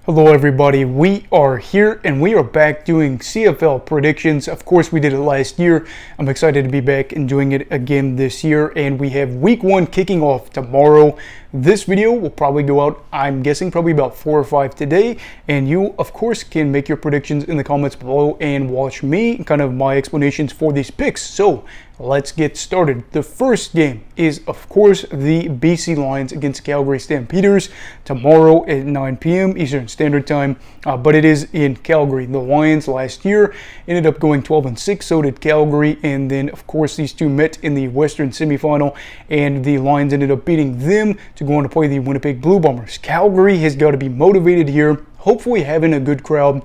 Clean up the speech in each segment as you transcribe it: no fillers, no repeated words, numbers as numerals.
Hello everybody, we are here and we are back doing CFL predictions. Of course we did it last year. I'm excited to be back and doing it again this year, and we have week 1 kicking off tomorrow. This video will probably go out, I'm guessing, probably about 4 or 5 today, and you of course can make your predictions in the comments below and watch me, kind of my explanations for these picks. So let's get started. The first game is of course the BC Lions against Calgary Stampeders tomorrow at 9 p.m. Eastern Standard Time, but it is in Calgary. The Lions last year ended up going 12-6, so did Calgary, and then of course these two met in the Western semifinal, and the Lions ended up beating them to go on to play the Winnipeg Blue Bombers. Calgary has got to be motivated here, hopefully having a good crowd.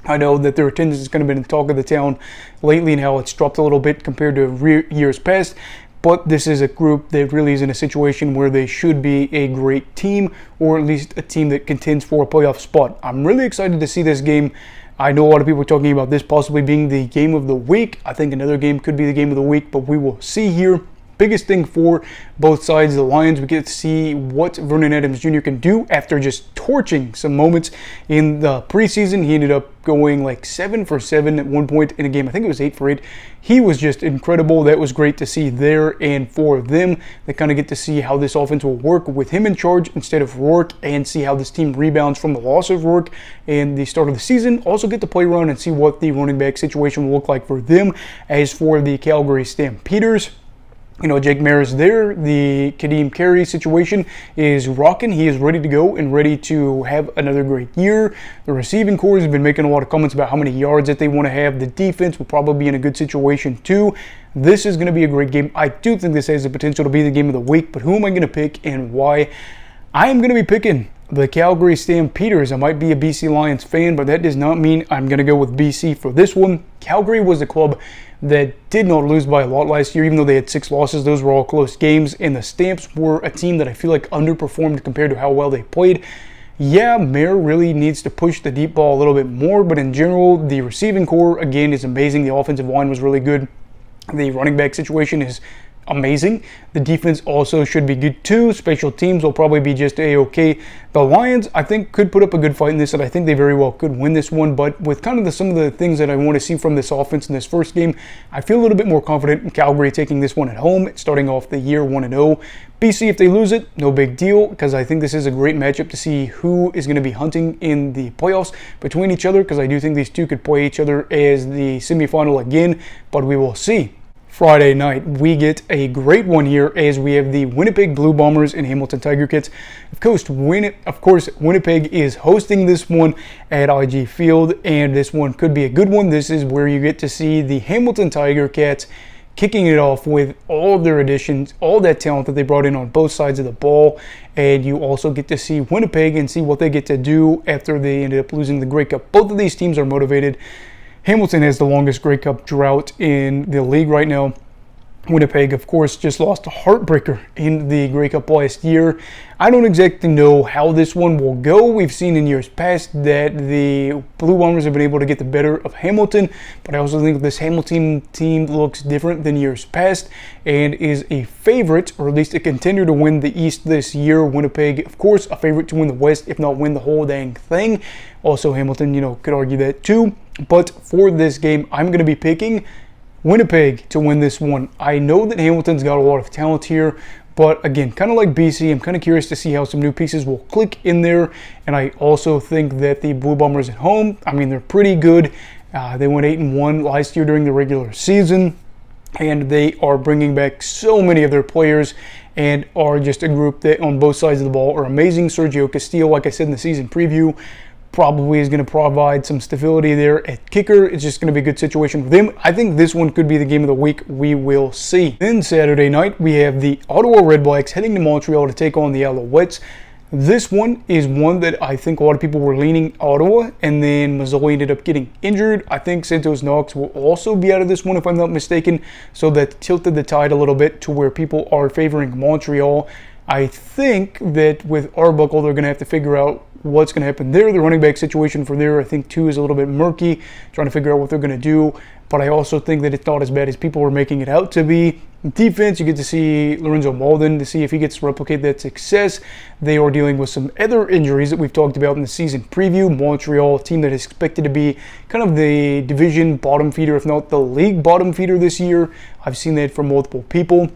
I know that their attendance has kind of been the talk of the town lately and how it's dropped a little bit compared to years past, but this is a group that really is in a situation where they should be a great team, or at least a team that contends for a playoff spot. I'm really excited to see this game. I know a lot of people are talking about this possibly being the game of the week. I think another game could be the game of the week, but we will see here. Biggest thing for both sides, the Lions, we get to see what Vernon Adams Jr. can do after just torching some moments in the preseason. He ended up going like 7 for 7 at one point in a game. I think it was 8 for 8. He was just incredible. That was great to see there, and for them, they kind of get to see how this offense will work with him in charge instead of Rourke, and see how this team rebounds from the loss of Rourke and the start of the season. Also get to play around and see what the running back situation will look like for them. As for the Calgary Stampeders, you know, Jake Mayer is there. The Kadeem Carey situation is rocking. He is ready to go and ready to have another great year. The receiving corps has been making a lot of comments about how many yards that they want to have. The defense will probably be in a good situation too. This is going to be a great game. I do think this has the potential to be the game of the week, but who am I going to pick and why? I am going to be picking the Calgary Stampeders. I might be a BC Lions fan, but that does not mean I'm going to go with BC for this one. Calgary was a club that did not lose by a lot last year, even though they had 6 losses. Those were all close games, and the Stamps were a team that I feel like underperformed compared to how well they played. Yeah, Mayer really needs to push the deep ball a little bit more, but in general, the receiving core, again, is amazing. The offensive line was really good. The running back situation is amazing. The defense also should be good too. Special teams will probably be just a-okay. The Lions, I think, could put up a good fight in this, and I think they very well could win this one, but with kind of some of the things that I want to see from this offense in this first game, I feel a little bit more confident in Calgary taking this one at home, starting off the year 1-0. BC, if they lose it, no big deal, because I think this is a great matchup to see who is going to be hunting in the playoffs between each other, because I do think these two could play each other as the semifinal again, but we will see. Friday night, we get a great one here as we have the Winnipeg Blue Bombers and Hamilton Tiger Cats. Of course, Winnipeg is hosting this one at IG Field, and this one could be a good one. This is where you get to see the Hamilton Tiger Cats kicking it off with all their additions, all that talent that they brought in on both sides of the ball, and you also get to see Winnipeg and see what they get to do after they ended up losing the Grey Cup. Both of these teams are motivated. Hamilton has the longest Grey Cup drought in the league right now. Winnipeg, of course, just lost a heartbreaker in the Grey Cup last year. I don't exactly know how this one will go. We've seen in years past that the Blue Bombers have been able to get the better of Hamilton, but I also think this Hamilton team looks different than years past and is a favorite, or at least a contender, to win the East this year. Winnipeg, of course, a favorite to win the West, if not win the whole dang thing. Also, Hamilton, could argue that too. But for this game, I'm going to be picking Winnipeg to win this one. I know that Hamilton's got a lot of talent here, but again, kind of like BC, I'm kind of curious to see how some new pieces will click in there. And I also think that the Blue Bombers at home, I mean, they're pretty good. They went 8-1 last year during the regular season, and they are bringing back so many of their players and are just a group that on both sides of the ball are amazing. Sergio Castillo, like I said in the season preview, probably is going to provide some stability there at kicker. It's just going to be a good situation for them. I think this one could be the game of the week. We will see. Then Saturday night, we have the Ottawa Redblacks heading to Montreal to take on the Alouettes. This one is one that I think a lot of people were leaning Ottawa, and then Mazzoli ended up getting injured. I think Santos Knox will also be out of this one, if I'm not mistaken, so that tilted the tide a little bit to where people are favoring Montreal. I think that with Arbuckle, they're going to have to figure out what's going to happen there. The running back situation for there, I think, too, is a little bit murky, trying to figure out what they're going to do. But I also think that it's not as bad as people were making it out to be. Defense, you get to see Lorenzo Malden to see if he gets to replicate that success. They are dealing with some other injuries that we've talked about in the season preview. Montreal, a team that is expected to be kind of the division bottom feeder, if not the league bottom feeder this year. I've seen that from multiple people.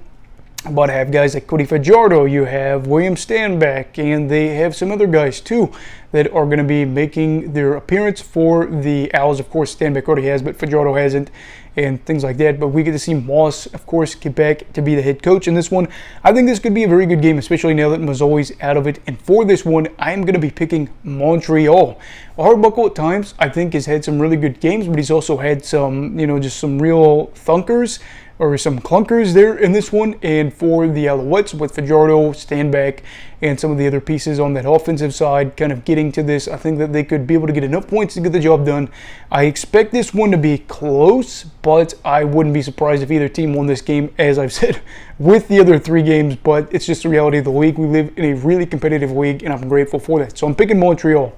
But I have guys like Cody Fajardo, you have William Stanback, and they have some other guys too that are going to be making their appearance for the Owls. Of course, Stanback already has, but Fajardo hasn't, and things like that. But we get to see Moss, of course, get back to be the head coach in this one. I think this could be a very good game, especially now that Mazzole's out of it. And for this one, I am going to be picking Montreal. Arbuckle at times, I think, has had some really good games, but he's also had some, just some real thunkers or some clunkers there in this one. And for the Alouettes, with Fajardo, Stanback, and some of the other pieces on that offensive side kind of getting to this, I think that they could be able to get enough points to get the job done. I expect this one to be close, but I wouldn't be surprised if either team won this game, as I've said, with the other 3 games. But it's just the reality of the league. We live in a really competitive league, and I'm grateful for that. So I'm picking Montreal.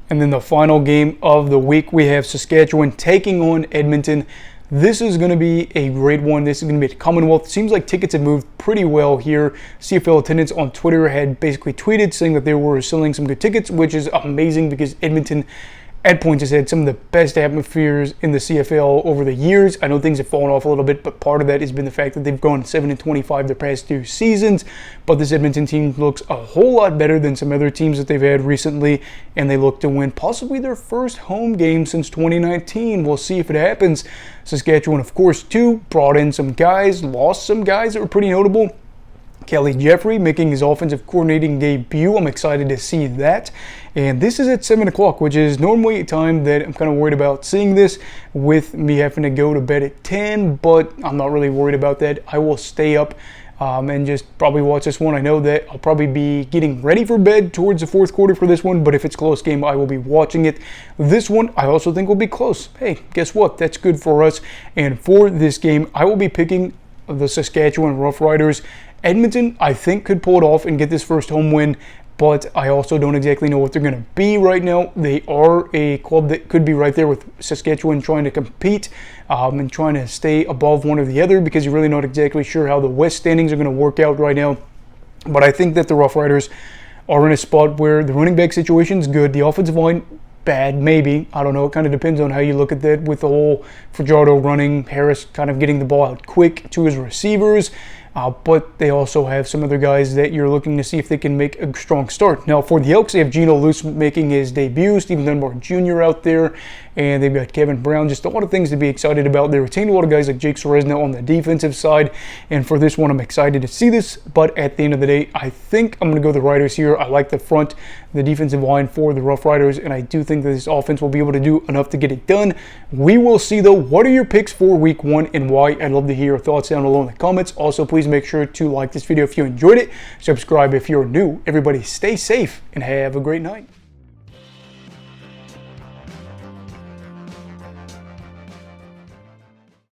And then the final game of the week, we have Saskatchewan taking on Edmonton. This is going to be a great one. This is going to be at Commonwealth. Seems like tickets have moved pretty well here. CFL attendants on Twitter had basically tweeted saying that they were selling some good tickets, which is amazing because Edmonton at points has had some of the best atmospheres in the CFL over the years. I know things have fallen off a little bit, but part of that has been the fact that they've gone 7-25 their past 2 seasons. But this Edmonton team looks a whole lot better than some other teams that they've had recently, and they look to win possibly their first home game since 2019. We'll see if it happens. Saskatchewan, of course, too, brought in some guys, lost some guys that were pretty notable. Kelly Jeffrey making his offensive coordinating debut. I'm excited to see that. And this is at 7 o'clock, which is normally a time that I'm kind of worried about seeing this, with me having to go to bed at 10, but I'm not really worried about that. I will stay up and just probably watch this one. I know that I'll probably be getting ready for bed towards the 4th quarter for this one, but if it's a close game, I will be watching it. This one, I also think will be close. Hey, guess what? That's good for us. And for this game, I will be picking the Saskatchewan Roughriders. Edmonton, I think, could pull it off and get this first home win, but I also don't exactly know what they're going to be right now. They are a club that could be right there with Saskatchewan, trying to compete and trying to stay above one or the other, because you're really not exactly sure how the West standings are going to work out right now. But I think that the Roughriders are in a spot where the running back situation is good, the offensive line bad, maybe. I don't know. It kind of depends on how you look at that, with the whole Fajardo running, Harris kind of getting the ball out quick to his receivers. But they also have some other guys that you're looking to see if they can make a strong start. Now, for the Elks, they have Geno Luce making his debut, Stephen Dunbar Jr. out there, and they've got Kevin Brown. Just a lot of things to be excited about. They retained a lot of guys like Jake Soresna on the defensive side, and for this one, I'm excited to see this. But at the end of the day, I think I'm going to go the Riders here. I like the front, the defensive line for the Rough Riders, and I do think that this offense will be able to do enough to get it done. We will see, though. What are your picks for Week 1 and why? I'd love to hear your thoughts down below in the comments. Also, please make sure to like this video if you enjoyed it. Subscribe if you're new. Everybody stay safe and have a great night.